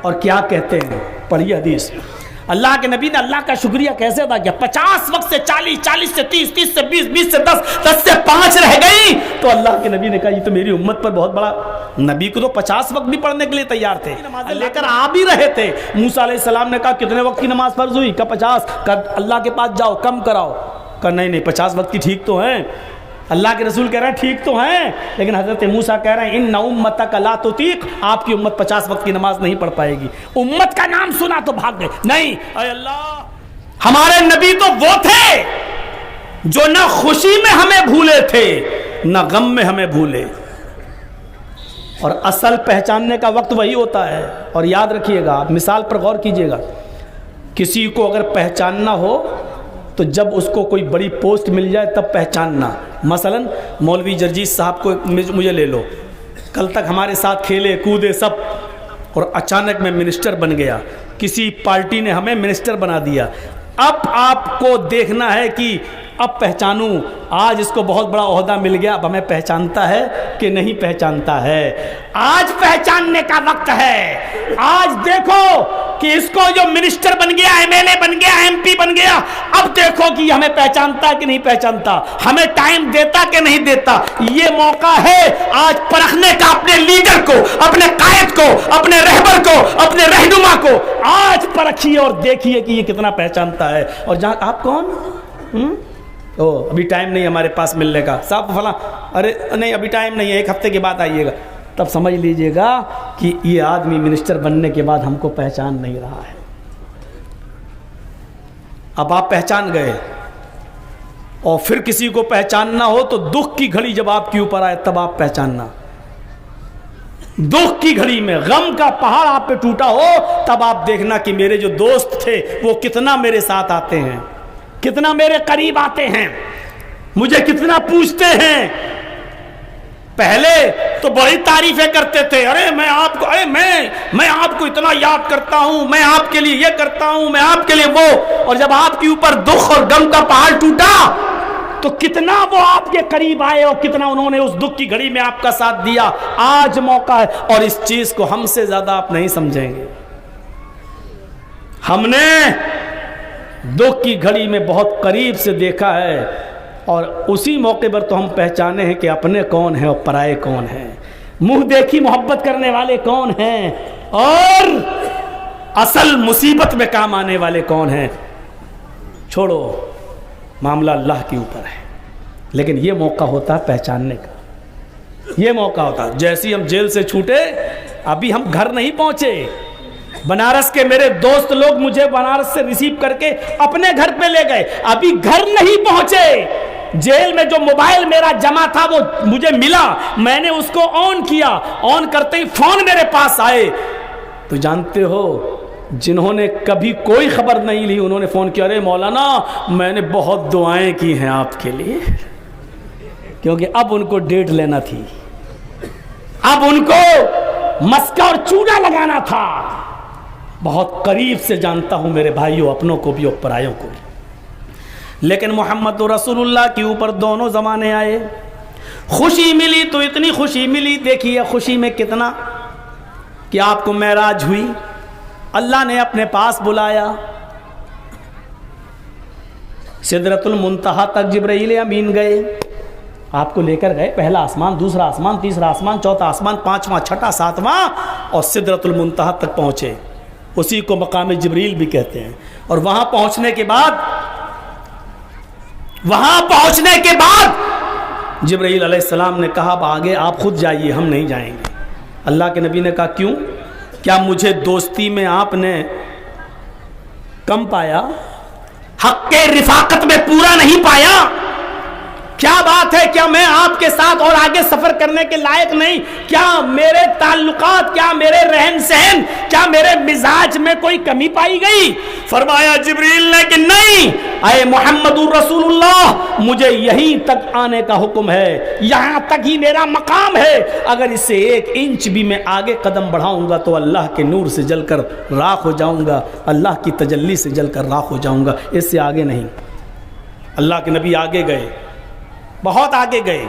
اور کیا کہتے ہیں؟ پڑھیے حدیث. اللہ کے نبی نے اللہ کا شکریہ کیسے ادا کیا؟ 50 وقت سے 40، 40 سے 30، 30 سے 20، 20 سے 10، 10 سے 5 رہ گئی تو اللہ کے نبی نے کہا یہ تو میری امت پر بہت بڑا. نبی کو تو 50 وقت بھی پڑھنے کے لیے تیار تھے، لے کر آ بھی رہے تھے. موسیٰ علیہ السلام نے کہا کتنے وقت کی نماز فرض ہوئی؟ کہا 50. کہا اللہ کے پاس جاؤ کم کراؤ. کہا نہیں 50 وقت کی ٹھیک تو ہیں. اللہ کے رسول کہہ رہے ہیں ٹھیک تو ہیں، لیکن حضرت موسیٰ کہہ رہے ہیں ان امتک لا تطیق، آپ کی امت 50 وقت کی نماز نہیں پڑھ پائے گی. امت کا نام سنا تو بھاگ گئے. نہیں اے اللہ، ہمارے نبی تو وہ تھے جو نہ خوشی میں ہمیں بھولے تھے نہ غم میں ہمیں بھولے. اور اصل پہچاننے کا وقت وہی ہوتا ہے. اور یاد رکھیے گا، آپ مثال پر غور کیجئے گا، کسی کو اگر پہچاننا ہو تو جب اس کو کوئی بڑی پوسٹ مل جائے تب پہچاننا. مثلا مولوی جرجیس صاحب کو مجھے لے لو، کل تک ہمارے ساتھ کھیلے کودے سب، اور اچانک میں منسٹر بن گیا. کسی پارٹی نے ہمیں منسٹر بنا دیا. اب آپ کو دیکھنا ہے کہ اب پہچانوں، آج اس کو بہت بڑا عہدہ مل گیا، اب ہمیں پہچانتا ہے کہ نہیں پہچانتا ہے. آج پہچاننے کا وقت ہے. آج دیکھو کہ اس کو جو منسٹر بن گیا، ایم ایل اے بن گیا، ایم پی بن گیا، اب دیکھو کہ ہمیں پہچانتا ہے کہ نہیں پہچانتا، ہمیں ٹائم دیتا کہ نہیں دیتا. یہ موقع ہے آج پرکھنے کا اپنے لیڈر کو، اپنے قائد کو، اپنے رہبر کو، اپنے رہنما کو. آج پرکھیے اور دیکھیے کہ یہ کتنا پہچانتا ہے. اور جہاں آپ کون ابھی ٹائم نہیں ہمارے پاس ملنے کا، صاحب فلاں، ارے نہیں ابھی ٹائم نہیں ہے، 1 ہفتے کے بعد آئیے گا. تب سمجھ لیجئے گا کہ یہ آدمی منسٹر بننے کے بعد ہم کو پہچان نہیں رہا ہے. اب آپ پہچان گئے، اور پھر کسی کو پہچاننا ہو تو دکھ کی گھڑی جب آپ کے اوپر آئے تب آپ پہچاننا. دکھ کی گھڑی میں غم کا پہاڑ آپ پہ ٹوٹا ہو تب آپ دیکھنا کہ میرے جو دوست تھے وہ کتنا میرے ساتھ آتے ہیں، کتنا میرے قریب آتے ہیں، مجھے کتنا پوچھتے ہیں. پہلے تو بڑی تعریفیں کرتے تھے، ارے میں آپ کو، ارے میں آپ کو اتنا یاد کرتا ہوں، میں آپ کے لیے یہ کرتا ہوں، میں آپ کے لیے وہ. اور جب آپ کے اوپر دکھ اور غم کا پہاڑ ٹوٹا تو کتنا وہ آپ کے قریب آئے اور کتنا انہوں نے اس دکھ کی گھڑی میں آپ کا ساتھ دیا. آج موقع ہے، اور اس چیز کو ہم سے زیادہ آپ نہیں سمجھیں گے. ہم نے دکھ کی گھڑی میں بہت قریب سے دیکھا ہے، اور اسی موقع پر تو ہم پہچانے ہیں کہ اپنے کون ہیں اور پرائے کون ہیں، منہ دیکھی محبت کرنے والے کون ہیں اور اصل مصیبت میں کام آنے والے کون ہیں. چھوڑو، معاملہ اللہ کے اوپر ہے، لیکن یہ موقع ہوتا ہے پہچاننے کا. یہ موقع ہوتا ہے. جیسے ہم جیل سے چھوٹے، ابھی ہم گھر نہیں پہنچے. بنارس کے میرے دوست لوگ مجھے بنارس سے ریسیو کر کے اپنے گھر پہ لے گئے، ابھی گھر نہیں پہنچے. جیل میں جو موبائل میرا جمع تھا وہ مجھے ملا، میں نے اس کو آن کیا، آن کرتے ہی فون میرے پاس آئے. تو جانتے ہو جنہوں نے کبھی کوئی خبر نہیں لی انہوں نے فون کیا، ارے مولانا میں نے بہت دعائیں کی ہیں آپ کے لیے، کیونکہ اب ان کو ڈیٹ لینا تھی، اب ان کو مسکا اور چونا لگانا تھا. بہت قریب سے جانتا ہوں میرے بھائیوں، اپنوں کو بھی اور پرایوں کو بھی. لیکن محمد رسول اللہ کے اوپر دونوں زمانے آئے. خوشی ملی تو اتنی خوشی ملی، دیکھیے خوشی میں کتنا، کہ آپ کو معراج ہوئی، اللہ نے اپنے پاس بلایا، سدرۃ المنتہا تک جبرائیل امین گئے، آپ کو لے کر گئے. پہلا آسمان، دوسرا آسمان، تیسرا آسمان، چوتھا آسمان، پانچواں، چھٹا، ساتواں، اور سدرۃ المنتہا تک پہنچے. اسی کو مقام جبریل بھی کہتے ہیں. اور وہاں پہنچنے کے بعد جبرائیل علیہ السلام نے کہا اب آگے آپ خود جائیے، ہم نہیں جائیں گے. اللہ کے نبی نے کہا کیوں؟ کیا مجھے دوستی میں آپ نے کم پایا؟ حق کے رفاقت میں پورا نہیں پایا؟ کیا بات ہے، کیا میں آپ کے ساتھ اور آگے سفر کرنے کے لائق نہیں؟ کیا میرے تعلقات، کیا میرے رہن سہن، کیا میرے مزاج میں کوئی کمی پائی گئی؟ فرمایا جبریل نے کہ نہیں، اے محمد الرسول اللہ، مجھے یہیں تک آنے کا حکم ہے، یہاں تک ہی میرا مقام ہے. اگر اس سے 1 انچ بھی میں آگے قدم بڑھاؤں گا تو اللہ کے نور سے جل کر راکھ ہو جاؤں گا، اللہ کی تجلی سے جل کر راکھ ہو جاؤں گا، اس سے آگے نہیں. اللہ کے نبی آگے گئے، بہت آگے گئے،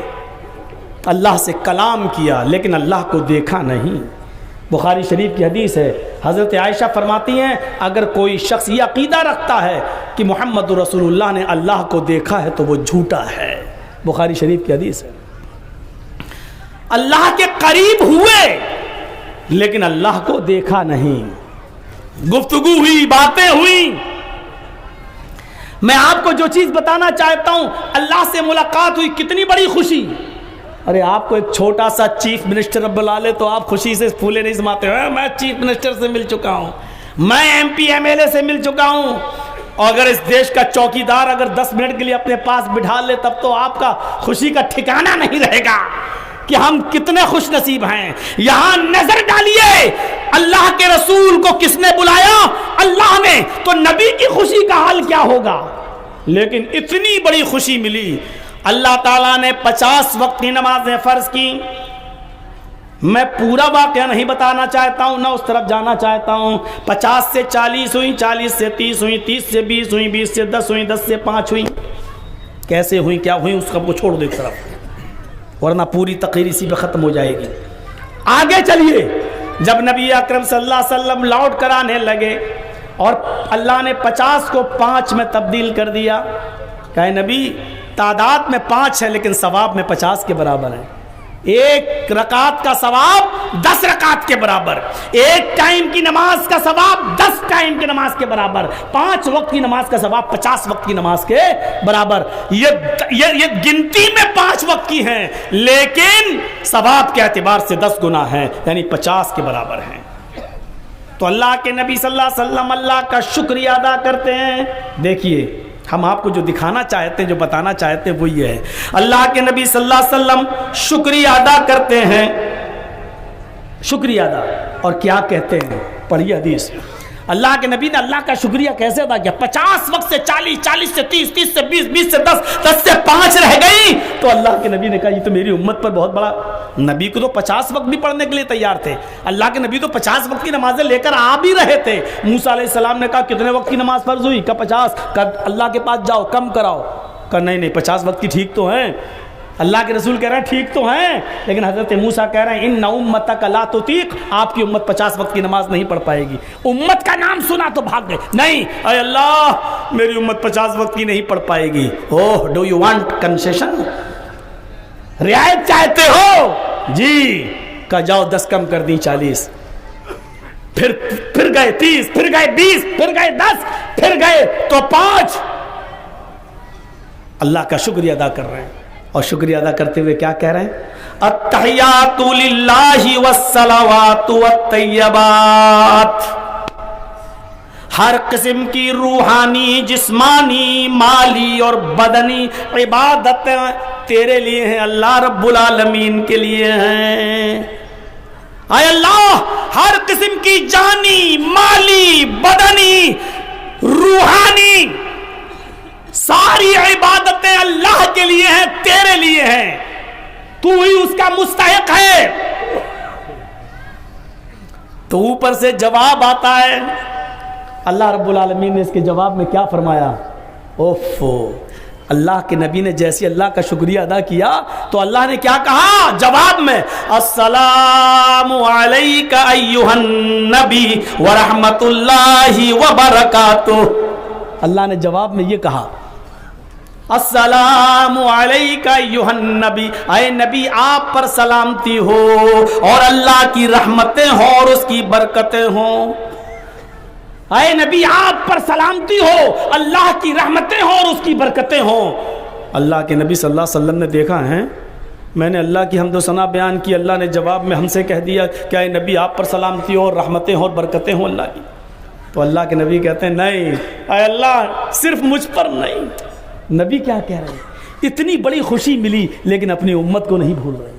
اللہ سے کلام کیا لیکن اللہ کو دیکھا نہیں. بخاری شریف کی حدیث ہے، حضرت عائشہ فرماتی ہیں اگر کوئی شخص یہ عقیدہ رکھتا ہے کہ محمد رسول اللہ نے اللہ کو دیکھا ہے تو وہ جھوٹا ہے. بخاری شریف کی حدیث ہے. اللہ کے قریب ہوئے لیکن اللہ کو دیکھا نہیں. گفتگو ہوئی, باتیں ہوئی. میں آپ کو جو چیز بتانا چاہتا ہوں, اللہ سے ملاقات ہوئی, کتنی بڑی خوشی. ارے آپ کو ایک چھوٹا سا چیف منسٹر رب بلا لے تو آپ خوشی سے پھولے نہیں سماتے ہیں. میں چیف منسٹر سے مل چکا ہوں, میں M P M L A سے مل چکا ہوں. اور اگر اس دیش کا چوکیدار اگر 10 منٹ کے لیے اپنے پاس بٹھا لے تب تو آپ کا خوشی کا ٹھکانہ نہیں رہے گا کہ ہم کتنے خوش نصیب ہیں. یہاں نظر ڈالیے, اللہ کے رسول کو کس نے بلایا؟ اللہ نے. تو نبی کی خوشی کا حال کیا ہوگا؟ لیکن اتنی بڑی خوشی ملی. اللہ تعالیٰ نے 50 وقت کی نمازیں فرض کی. میں پورا واقعہ نہیں بتانا چاہتا ہوں, نہ اس طرف جانا چاہتا ہوں. 50 سے 40 ہوئی, 40 سے 30 ہوئی, 30 سے 20 ہوئی, 20 سے 10 ہوئی, 10 سے 5 ہوئی. کیسے ہوئی, کیا ہوئی, اس کو چھوڑ دو ایک طرف, ورنہ پوری تقریر اسی پہ ختم ہو جائے گی. آگے چلیے. جب نبی اکرم صلی اللہ علیہ وسلم لوٹ کر آنے لگے اور اللہ نے 50 کو 5 میں تبدیل کر دیا. کہے نبی تعداد میں 5 ہے لیکن ثواب میں 50 کے برابر ہے. ایک رکعت کا ثواب 10 رکعت کے برابر, ایک ٹائم کی نماز کا ثواب 10 ٹائم کی نماز کے برابر, 5 وقت کی نماز کا ثواب 50 وقت کی نماز کے برابر. یہ گنتی میں 5 وقت کی ہیں لیکن ثواب کے اعتبار سے 10 گنا ہیں, یعنی 50 کے برابر ہیں. تو اللہ کے نبی صلی اللہ علیہ وسلم اللہ کا شکریہ ادا کرتے ہیں. دیکھیے ہم آپ کو جو دکھانا چاہتے ہیں, جو بتانا چاہتے ہیں وہ یہ ہے, اللہ کے نبی صلی اللہ علیہ وسلم شکریہ ادا کرتے ہیں. شکریہ ادا, اور کیا کہتے ہیں, پڑھیے حدیث. اللہ کے نبی نے اللہ کا شکریہ کیسے ادا کیا؟ 50 وقت سے 40, 40 سے 30, 30 سے 20, 20 سے 10, 10 سے 5 رہ گئی. تو اللہ کے نبی نے کہا یہ تو میری امت پر بہت بڑا. نبی کو تو 50 وقت بھی پڑھنے کے لیے تیار تھے. اللہ کے نبی تو 50 وقت کی نمازیں لے کر آ بھی رہے تھے. موسیٰ علیہ السلام نے کہا کتنے وقت کی نماز فرض ہوئی؟ کہا 50. کہا اللہ کے پاس جاؤ کم کراؤ. کہا نہیں 50 وقت کی ٹھیک تو ہیں. اللہ کے رسول کہہ رہے ہیں ٹھیک تو ہیں, لیکن حضرت موسیٰ کہہ رہے ہیں ان امتک لا تطیق, آپ کی امت 50 وقت کی نماز نہیں پڑھ پائے گی. امت کا نام سنا تو بھاگ گئے. نہیں اے اللہ میری امت 50 وقت کی نہیں پڑھ پائے گی. اوہ ڈو یو وانٹ کنسیشن, رعایت چاہتے ہو؟ جی. کہا جاؤ 10 کم کر دی 40. پھر گئے 30, پھر گئے 20, پھر گئے 10, پھر گئے تو 5. اللہ کا شکریہ ادا کر رہے ہیں. اور شکریہ ادا کرتے ہوئے کیا کہہ رہے ہیں؟ التحیات للہ والصلوات والطیبات. ہر قسم کی روحانی, جسمانی, مالی اور بدنی عبادتیں تیرے لیے ہیں, اللہ رب العالمین کے لیے ہیں. اے اللہ ہر قسم کی جانی, مالی, بدنی, روحانی ساری عبادتیں اللہ کے لیے ہیں, تیرے لیے ہیں, تو ہی اس کا مستحق ہے. تو اوپر سے جواب آتا ہے. اللہ رب العالمین نے اس کے جواب میں کیا فرمایا؟ اوفو, اللہ کے نبی نے جیسے اللہ کا شکریہ ادا کیا تو اللہ نے کیا کہا جواب میں؟ السلام علیک ایھا النبی ورحمۃ اللہ وبرکاتہ. اللہ نے جواب میں یہ کہا السلام علیکہ ایھا النبی, اے نبی آپ پر سلامتی ہو اور اللہ کی رحمتیں ہوں اور اس کی برکتیں ہوں. اے نبی آپ پر سلامتی ہو, اللہ کی رحمتیں ہوں اور اس کی برکتیں ہوں. اللہ کے نبی صلی اللہ علیہ وسلم نے دیکھا ہے, میں نے اللہ کی حمد و ثنا بیان کی, اللہ نے جواب میں ہم سے کہہ دیا کہ اے نبی آپ پر سلامتی ہو اور رحمتیں ہوں اور برکتیں ہوں اللہ کی. تو اللہ کے نبی کہتے ہیں نہیں اے اللہ صرف مجھ پر نہیں. نبی کیا کہہ رہے ہیں؟ اتنی بڑی خوشی ملی لیکن اپنی امت کو نہیں بھول رہے.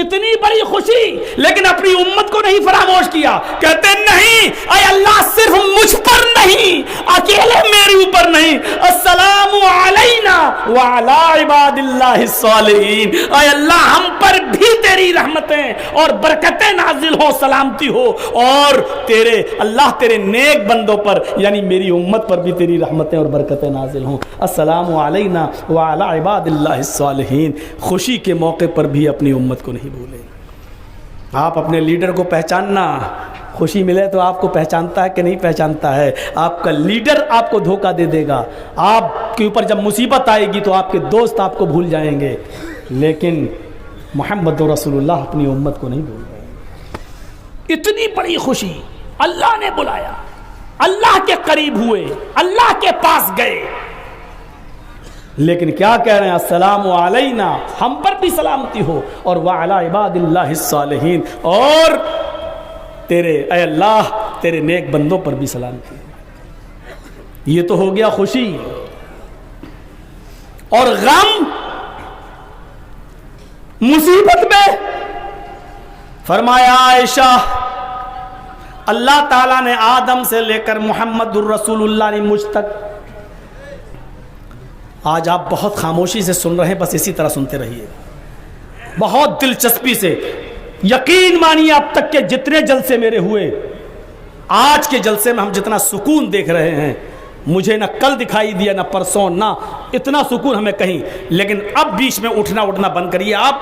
اتنی بڑی خوشی لیکن اپنی امت کو نہیں فراموش کیا. کہتے نہیں اے اللہ صرف مجھ پر نہیں, اکیلے میرے اوپر نہیں, السلام علینا وعلی عباد اللہ الصالحین. اے اللہ ہم پر بھی تیری رحمتیں اور برکتیں نازل ہو, سلامتی ہو, اور تیرے اللہ تیرے نیک بندوں پر یعنی میری امت پر بھی تیری رحمتیں اور برکتیں نازل ہوں. السلام علینا وعلی عباد اللہ الصالحین. خوشی کے موقع پر بھی اپنی امت کو نہیں بھولے. آپ اپنے لیڈر کو پہچاننا, خوشی ملے تو آپ کو پہچانتا ہے کہ نہیں پہچانتا ہے؟ آپ کا لیڈر آپ کو دھوکہ دے دے گا، آپ کے اوپر جب مصیبت آئے گی تو آپ کے دوست آپ کو بھول جائیں گے، لیکن محمد رسول اللہ اپنی امت کو نہیں بھول گئے۔ اتنی بڑی خوشی، اللہ نے بلایا، اللہ کے قریب ہوئے، اللہ کے پاس گئے، لیکن کیا کہہ رہے ہیں؟ السلام علینا، ہم پر بھی سلامتی ہو، اور وعلی عباد اللہ الصالحین، اور تیرے اے اللہ تیرے نیک بندوں پر بھی سلامتی ہو۔ یہ تو ہو گیا خوشی، اور غم مصیبت میں فرمایا عائشہ، اللہ تعالیٰ نے آدم سے لے کر محمد الرسول اللہ نے مجھ تک، آج آپ بہت خاموشی سے سن رہے ہیں، بس اسی طرح سنتے رہیے، بہت دلچسپی سے، یقین مانیے اب تک کے جتنے جلسے میرے ہوئے، آج کے جلسے میں ہم جتنا سکون دیکھ رہے ہیں، مجھے نہ کل دکھائی دیا نہ پرسوں، نہ اتنا سکون ہمیں کہیں، لیکن اب بیچ میں اٹھنا بند کریے، آپ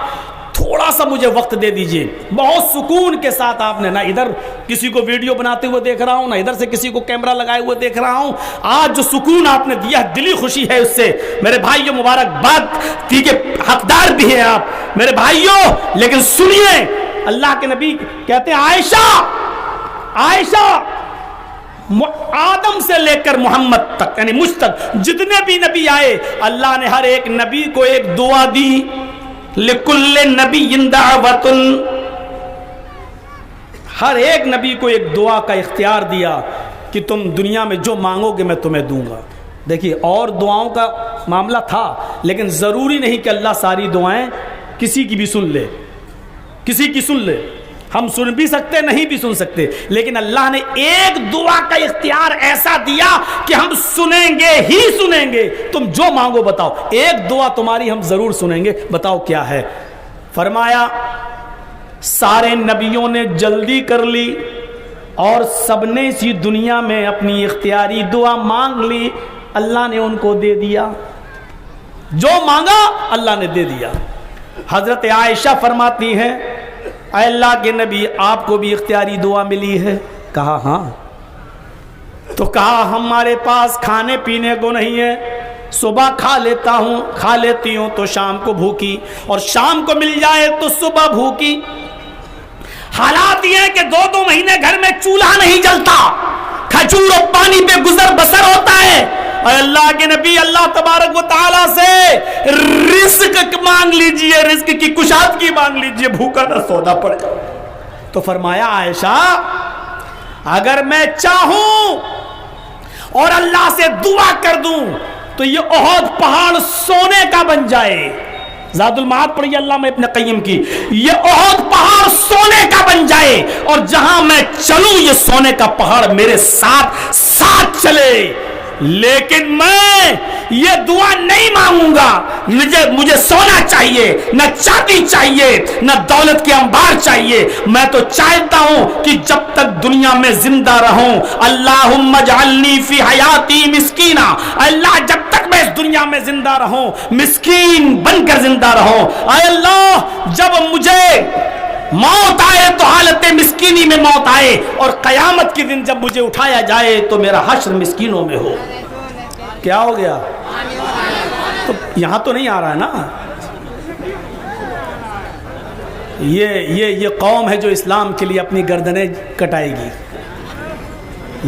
تھوڑا سا مجھے وقت دے دیجئے، بہت سکون کے ساتھ آپ نے، نہ ادھر کسی کو ویڈیو بناتے ہوئے دیکھ رہا ہوں، نہ ادھر سے کسی کو کیمرہ لگائے ہوئے دیکھ رہا ہوں، آج جو سکون آپ نے دیا، دلی خوشی ہے اس سے، میرے بھائیوں مبارکباد، ٹھیک ہے حقدار بھی ہیں آپ میرے بھائیوں، لیکن سنیے، اللہ کے نبی کہتے ہیں عائشہ آدم سے لے کر محمد تک، یعنی مجھ تک جتنے بھی نبی آئے، اللہ نے ہر ایک نبی کو ایک دعا دی، لِكُلِّ نَبِيٍّ دَعْوَةٌ، ہر ایک نبی کو ایک دعا کا اختیار دیا کہ تم دنیا میں جو مانگو گے میں تمہیں دوں گا۔ دیکھیے اور دعاؤں کا معاملہ تھا، لیکن ضروری نہیں کہ اللہ ساری دعائیں کسی کی بھی سن لے، کسی کی سن لے، ہم سن بھی سکتے نہیں بھی سن سکتے، لیکن اللہ نے ایک دعا کا اختیار ایسا دیا کہ ہم سنیں گے ہی سنیں گے، تم جو مانگو بتاؤ، ایک دعا تمہاری ہم ضرور سنیں گے، بتاؤ کیا ہے؟ فرمایا سارے نبیوں نے جلدی کر لی اور سب نے اسی دنیا میں اپنی اختیاری دعا مانگ لی، اللہ نے ان کو دے دیا، جو مانگا اللہ نے دے دیا۔ حضرت عائشہ فرماتی ہیں اے اللہ کے نبی آپ کو بھی اختیاری دعا ملی ہے؟ کہا ہاں، تو کہا ہمارے پاس کھانے پینے کو نہیں ہے، صبح کھا لیتی ہوں تو شام کو بھوکی، اور شام کو مل جائے تو صبح بھوکی۔ حالات یہ ہے کہ 2 مہینے گھر میں چولہا نہیں جلتا، کھجور اور پانی پہ گزر بسر ہوتا ہے، اور اللہ کے نبی اللہ تبارک و تعالیٰ سے رزق مانگ لیجئے، رزق کی کشادگی مانگ لیجئے، بھوکا نہ سونا پڑے۔ تو فرمایا عائشہ اگر میں چاہوں اور اللہ سے دعا کر دوں تو یہ احد پہاڑ سونے کا بن جائے، زاد المعاد پڑھیے علامہ ابن قیم کی، یہ احد پہاڑ سونے کا بن جائے اور جہاں میں چلوں یہ سونے کا پہاڑ میرے ساتھ ساتھ چلے، لیکن میں یہ دعا نہیں مانگوں گا، مجھے سونا چاہیے، نہ چاندی چاہیے، نہ دولت کے انبار چاہیے، میں تو چاہتا ہوں کہ جب تک دنیا میں زندہ رہوں، اللہم اجعلنی فی حیاتی مسکینا، اللہ جب تک میں اس دنیا میں زندہ رہوں مسکین بن کر زندہ رہوں، اے اللہ جب مجھے موت آئے تو حالت مسکینی میں موت آئے، اور قیامت کے دن جب مجھے اٹھایا جائے تو میرا حشر مسکینوں میں ہو۔ کیا ہو گیا؟ تو یہاں تو نہیں آ رہا ہے نا، یہ قوم ہے جو اسلام کے لیے اپنی گردنیں کٹائے گی،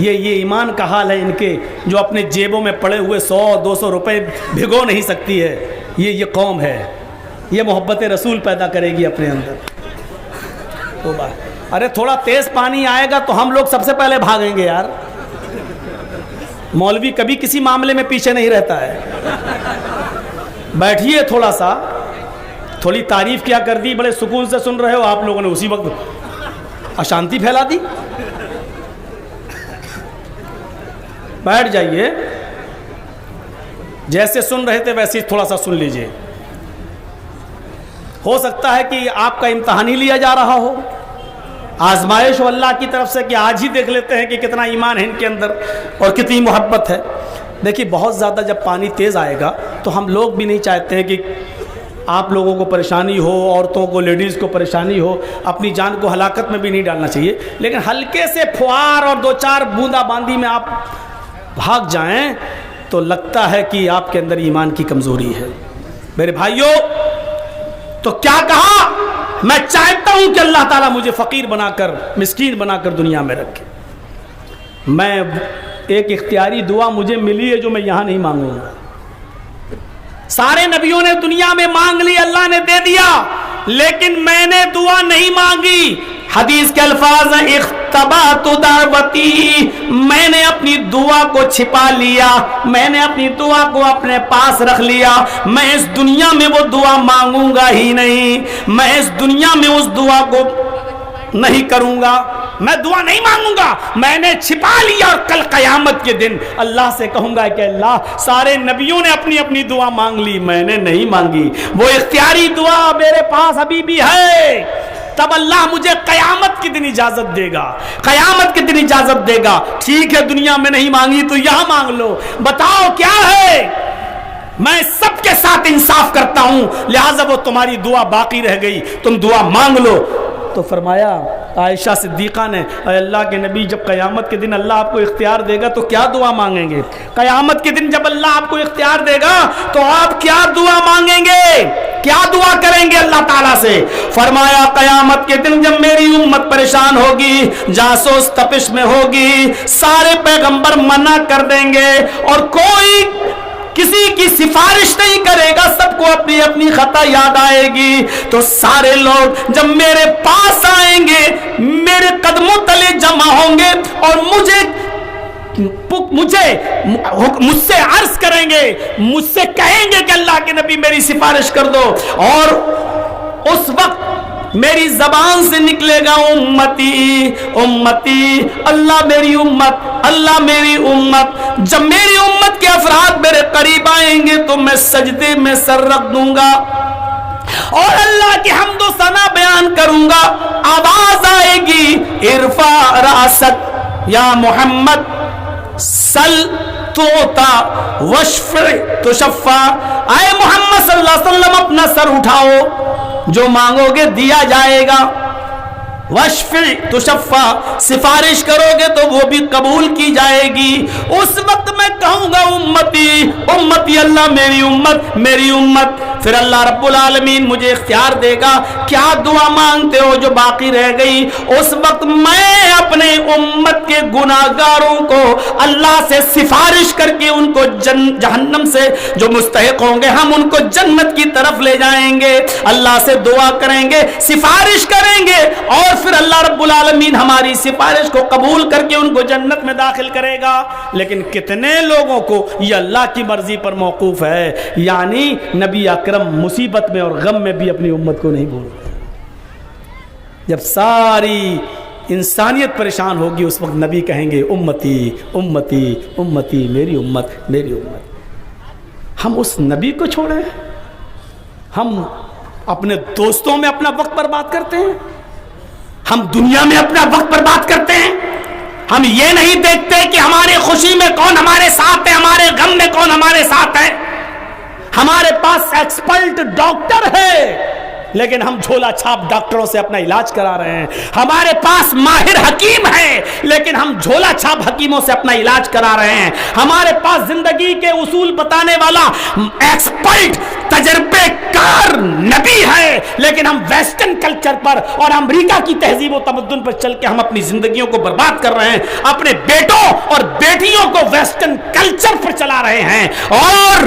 یہ ایمان کا حال ہے ان کے، جو اپنے جیبوں میں پڑے ہوئے 100-200 روپے بھگو نہیں سکتی ہے، یہ قوم ہے، یہ محبت رسول پیدا کرے گی اپنے اندر۔ ارے تھوڑا تیز پانی آئے گا تو ہم لوگ سب سے پہلے بھاگیں گے یار، مولوی کبھی کسی معاملے میں پیچھے نہیں رہتا ہے۔ بیٹھیے تھوڑا سا، تھوڑی تعریف کیا کر دی، بڑے سکون سے سن رہے ہو، آپ لوگوں نے اسی وقت اشانتی پھیلا دی۔ بیٹھ جائیے، جیسے سن رہے تھے ویسے تھوڑا سا سن لیجئے، ہو سکتا ہے کہ آپ کا امتحان ہی لیا جا رہا ہو، آزمائش ہو اللہ کی طرف سے کہ آج ہی دیکھ لیتے ہیں کہ کتنا ایمان ہے ان کے اندر اور کتنی محبت ہے۔ دیکھیے بہت زیادہ جب پانی تیز آئے گا تو ہم لوگ بھی نہیں چاہتے ہیں کہ آپ لوگوں کو پریشانی ہو، عورتوں کو، لیڈیز کو پریشانی ہو، اپنی جان کو ہلاکت میں بھی نہیں ڈالنا چاہیے، لیکن ہلکے سے پھوار اور 2-4 بوندا باندی میں آپ بھاگ جائیں تو لگتا ہے کہ آپ کے اندر ایمان کی کمزوری ہے۔ میرے بھائیوں، تو کیا کہا؟ میں چاہتا ہوں کہ اللہ تعالیٰ مجھے فقیر بنا کر، مسکین بنا کر دنیا میں رکھے۔ میں ایک اختیاری دعا مجھے ملی ہے جو میں یہاں نہیں مانگوں گا۔ سارے نبیوں نے دنیا میں مانگ لی، اللہ نے دے دیا، لیکن میں نے دعا نہیں مانگی۔ حدیث کے الفاظ ہیں اختبأت دعوتی، میں نے اپنی دعا کو چھپا لیا، میں نے اپنی دعا کو اپنے پاس رکھ لیا۔ میں اس دنیا میں وہ دعا مانگوں گا ہی نہیں، میں اس دنیا میں اس دعا کو نہیں کروں گا، میں دعا نہیں مانگوں گا، میں نے چھپا لیا، اور کل قیامت کے دن اللہ سے کہوں گا کہ اللہ، سارے نبیوں نے اپنی اپنی دعا مانگ لی، میں نے نہیں مانگی، وہ اختیاری دعا میرے پاس ابھی بھی ہے۔ تب اللہ مجھے قیامت کے دن اجازت دے گا، قیامت کے دن اجازت دے گا۔ ٹھیک ہے، دنیا میں نہیں مانگی تو یہاں مانگ لو، بتاؤ کیا ہے؟ میں سب کے ساتھ انصاف کرتا ہوں، لہٰذا وہ تمہاری دعا باقی رہ گئی، تم دعا مانگ لو۔ تو فرمایا عائشہ صدیقہ نے، اے اللہ کے نبی، جب قیامت کے دن اللہ آپ کو اختیار دے گا تو کیا دعا مانگیں گے؟ قیامت کے دن جب اللہ آپ کو اختیار دے گا تو آپ کیا دعا مانگیں گے؟ کیا دعا کریں گے اللہ تعالیٰ سے؟ فرمایا قیامت کے دن جب میری امت پریشان ہوگی، جاسوس تپش میں ہوگی، سارے پیغمبر منع کر دیں گے اور کوئی کسی کی سفارش نہیں کرے گا، سب کو اپنی اپنی خطا یاد آئے گی، تو سارے لوگ جب میرے پاس آئیں گے، میرے قدموں تلے جمع ہوں گے اور مجھ سے عرض کریں گے، مجھ سے کہیں گے کہ اللہ کے نبی میری سفارش کر دو، اور اس وقت میری زبان سے نکلے گا امتی امتی، اللہ میری امت، اللہ میری امت۔ جب میری امت کے افراد میرے قریب آئیں گے تو میں سجدے میں سر رکھ دوں گا اور اللہ کی حمد و ثنا بیان کروں گا۔ آواز آئے گی، ارفع راسک یا محمد، سل توتا وشفع تشفع، اے محمد صلی اللہ علیہ وسلم اپنا سر اٹھاؤ، جو مانگو گے دیا جائے گا۔ وشفع تشفع، سفارش کرو گے تو وہ بھی قبول کی جائے گی۔ اس وقت میں کہوں گا امتی امتی، اللہ میری امت میری امت۔ پھر اللہ رب العالمین مجھے اختیار دے گا، کیا دعا مانگتے ہو جو باقی رہ گئی؟ اس وقت میں اپنے امت کے گناہگاروں کو اللہ سے سفارش کر کے ان کو جہنم سے جو مستحق ہوں گے، ہم ان کو جنت کی طرف لے جائیں گے، اللہ سے دعا کریں گے، سفارش کریں گے، اور پھر اللہ رب العالمین ہماری سفارش کو قبول کر کے ان کو جنت میں داخل کرے گا۔ لیکن کتنے لوگوں کو یہ اللہ کی مرضی پر موقوف ہے، یعنی نبی اکرم مصیبت میں اور غم میں بھی اپنی امت کو نہیں بھولتے۔ جب ساری انسانیت پریشان ہوگی اس وقت نبی کہیں گے امتی امتی امتی، میری امت میری امت۔ ہم اس نبی کو چھوڑیں، ہم اپنے دوستوں میں اپنا وقت برباد کرتے ہیں، ہم دنیا میں اپنا وقت برباد کرتے ہیں، ہم یہ نہیں دیکھتے کہ ہمارے خوشی میں کون ہمارے ساتھ ہے، ہمارے غم میں کون ہمارے ساتھ ہے۔ ہمارے پاس ایکسپرٹ ڈاکٹر ہے لیکن ہم جھولا چھاپ ڈاکٹروں سے اپنا علاج کرا رہے ہیں، ہمارے پاس ماہر حکیم ہے لیکن ہم جھولا چھاپ حکیموں سے اپنا علاج کرا رہے ہیں، ہمارے پاس زندگی کے اصول بتانے والا ایکسپرٹ تجربے کار نبی ہے لیکن ہم ویسٹرن کلچر پر اور امریکہ کی تہذیب و تمدن پر چل کے ہم اپنی زندگیوں کو برباد کر رہے ہیں، اپنے بیٹوں اور بیٹیوں کو ویسٹرن کلچر پر چلا رہے ہیں اور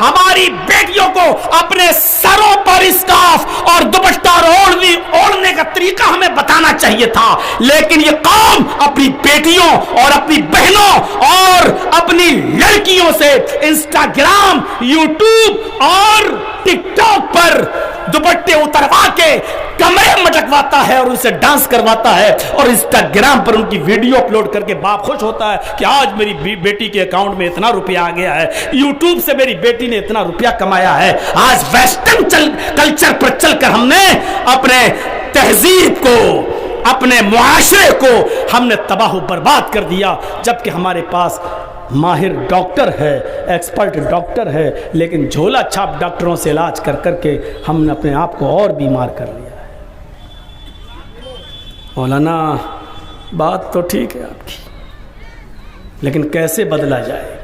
ہماری بیٹیوں کو اپنے سروں پر اسکارف اور دوپٹہ اوڑھنے کا طریقہ ہمیں بتانا چاہیے تھا، لیکن یہ قوم اپنی بیٹیوں اور اپنی بہنوں اور اپنی لڑکیوں سے انسٹاگرام، یوٹیوب اور ٹک ٹاک پر دوپٹے اتروا کے کمرے مٹکواتا ہے اور ان سے ڈانس کرواتا ہے اور انسٹاگرام پر ان کی ویڈیو اپلوڈ کر کے باپ خوش ہوتا ہے کہ آج میری بیٹی کے اکاؤنٹ میں اتنا روپیہ آ گیا ہے، یوٹیوب سے میری بیٹی نے اتنا روپیہ کمایا ہے۔ آج ویسٹرن کلچر پر چل کر ہم نے اپنے تہذیب کو، اپنے معاشرے کو ہم نے تباہ و برباد کر دیا، جبکہ ہمارے پاس ماہر ڈاکٹر ہے، ایکسپرٹ ڈاکٹر ہے، لیکن جھولا چھاپ ڈاکٹروں سے علاج کر کر کے ہم نے اپنے آپ کو اور بیمار کر لیا ہے۔ مولانا بات تو ٹھیک ہے آپ کی، لیکن کیسے بدلا جائے،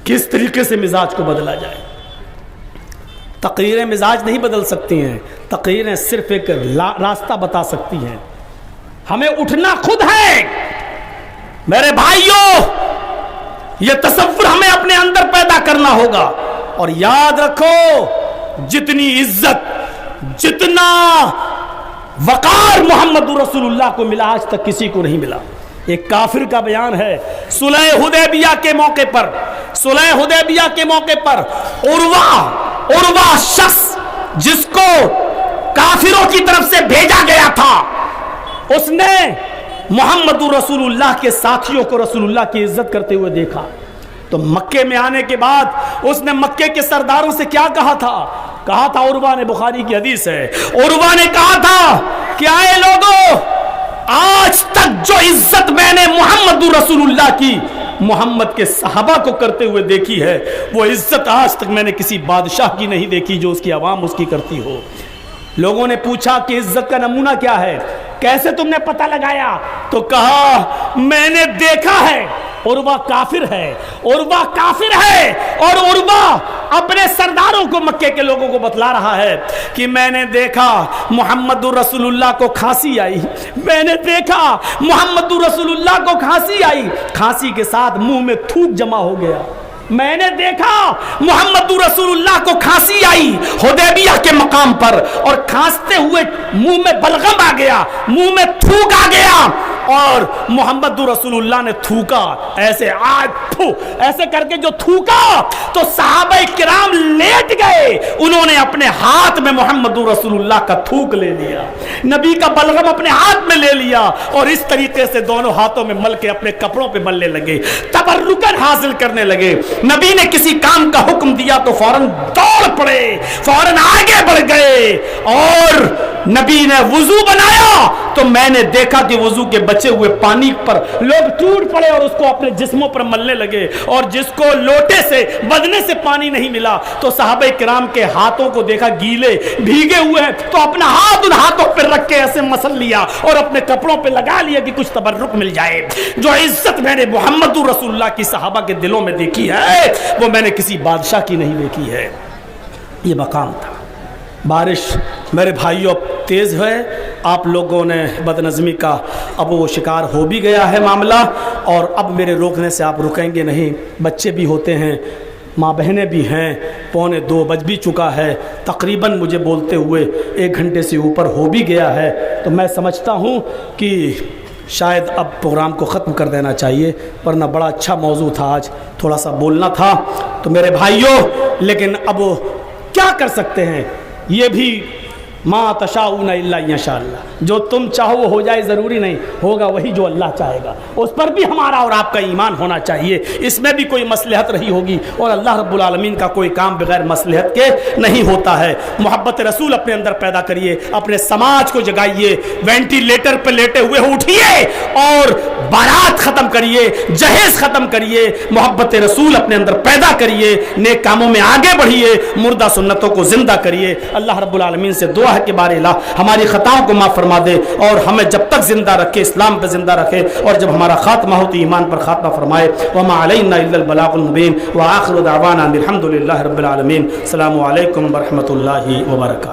کس طریقے سے مزاج کو بدلا جائے؟ تقریریں مزاج نہیں بدل سکتی ہیں، تقریریں صرف ایک راستہ بتا سکتی ہیں۔ ہمیں اٹھنا خود ہے میرے بھائیوں، یہ تصور ہمیں اپنے اندر پیدا کرنا ہوگا۔ اور یاد رکھو، جتنی عزت، جتنا وقار محمد رسول اللہ کو ملا آج تک کسی کو نہیں ملا۔ ایک کافر کا بیان ہے، صلح حدیبیہ کے موقع پر، صلح حدیبیہ کے موقع پر عروہ شخص جس کو کافروں کی طرف سے بھیجا گیا تھا، اس نے محمد رسول اللہ کے ساتھیوں کو رسول اللہ کی عزت کرتے ہوئے دیکھا، تو مکے میں آنے کے بعد اس نے مکے کے سرداروں سے کیا کہا تھا؟ عروہ نے، بخاری کی حدیث ہے، عروہ نے کہا تھا کہ آئے لوگوں، آج تک جو عزت میں نے محمد رسول اللہ کی، محمد کے صحابہ کو کرتے ہوئے دیکھی ہے، وہ عزت آج تک میں نے کسی بادشاہ کی نہیں دیکھی جو اس کی عوام اس کی کرتی ہو۔ لوگوں نے پوچھا کہ عزت کا نمونہ کیا ہے، کیسے تم نے پتہ لگایا؟ تو کہا میں نے دیکھا ہے عروہ کافر ہے، عروہ کافر ہے، اور عروہ اپنے سرداروں کو، مکے کے لوگوں کو بتلا رہا ہے کہ میں نے دیکھا محمد رسول اللہ کو کھانسی آئی، میں نے دیکھا محمد رسول اللہ کو کھانسی آئی، کھانسی کے ساتھ منہ میں تھوک جمع ہو گیا، میں نے دیکھا محمد رسول اللہ کو کھانسی آئی حدیبیہ کے مقام پر، اور کھانستے ہوئے منہ میں بلغم آ گیا، منہ میں تھوک آ گیا، اور محمد رسول اللہ نے تھوکا ایسے، ایسے کر کے جو تھوکا تو صحابہ کرام لیٹ گئے، انہوں نے اپنے ہاتھ میں محمد رسول اللہ کا تھوک لے لیا، نبی کا بلغم اپنے ہاتھ میں لے لیا، اور اس طریقے سے دونوں ہاتھوں میں مل کے اپنے کپڑوں پہ ملنے لگے، تبرکن حاصل کرنے لگے۔ نبی نے کسی کام کا حکم دیا تو فوراً دوڑ پڑے، فوراً آگے بڑھ گئے، اور نبی نے وضو بنایا تو میں نے دیکھا کہ وضو کے بچے ہوئے پانی پر لوگ ٹوٹ پڑے اور اس کو اپنے جسموں پر ملنے لگے، اور جس کو لوٹے سے، بدنے سے پانی نہیں ملا تو صحابہ کرام کے ہاتھوں کو دیکھا گیلے بھیگے ہوئے ہیں، تو اپنا ہاتھ ان ہاتھوں پہ رکھ کے ایسے مسل لیا اور اپنے کپڑوں پہ لگا لیا کہ کچھ تبرک مل جائے۔ جو عزت میں نے محمد رسول اللہ کی صحابہ کے دلوں میں دیکھی ہے، وہ میں نے کسی بادشاہ کی نہیں دیکھی ہے۔ یہ مقام تھا۔ بارش میرے بھائیوں تیز ہے، آپ لوگوں نے بدنظمی کا اب وہ شکار ہو بھی گیا ہے معاملہ، اور اب میرے روکنے سے آپ رکیں گے نہیں، بچے بھی ہوتے ہیں، ماں بہنیں بھی ہیں، 1:45 بج بھی چکا ہے، تقریباً مجھے بولتے ہوئے 1 گھنٹے سے اوپر ہو بھی گیا ہے، تو میں سمجھتا ہوں کہ شاید اب پروگرام کو ختم کر دینا چاہیے، ورنہ بڑا اچھا موضوع تھا، آج تھوڑا سا بولنا تھا۔ تو میرے بھائیوں، لیکن اب کیا کر سکتے ہیں، یہ بھی ما تشاؤون الا ان شاء اللہ، جو تم چاہو وہ ہو جائے، ضروری نہیں ہوگا وہی جو اللہ چاہے گا، اس پر بھی ہمارا اور آپ کا ایمان ہونا چاہیے، اس میں بھی کوئی مصلحت رہی ہوگی، اور اللہ رب العالمین کا کوئی کام بغیر مصلحت کے نہیں ہوتا ہے۔ محبت رسول اپنے اندر پیدا کریے، اپنے سماج کو جگائیے، وینٹیلیٹر پہ لیٹے ہوئے اٹھیے اور بارات ختم کریے، جہیز ختم کریے، محبت رسول اپنے اندر پیدا کریے، نیک کاموں میں آگے بڑھیے، مردہ سنتوں کو زندہ کریے۔ اللہ رب العالمین سے دعا ہے کہ بارے اللہ ہماری خطاؤں کو معاف فرما دے، اور ہمیں جب تک زندہ رکھے اسلام پہ زندہ رکھے، اور جب ہمارا خاتمہ ہو تو ایمان پر خاتمہ فرمائے۔ وما علینا الا البلاغ المبین، وآخر دعوانا الحمد للہ رب العالمین۔ السلام علیکم ورحمۃ اللہ وبرکاتہ۔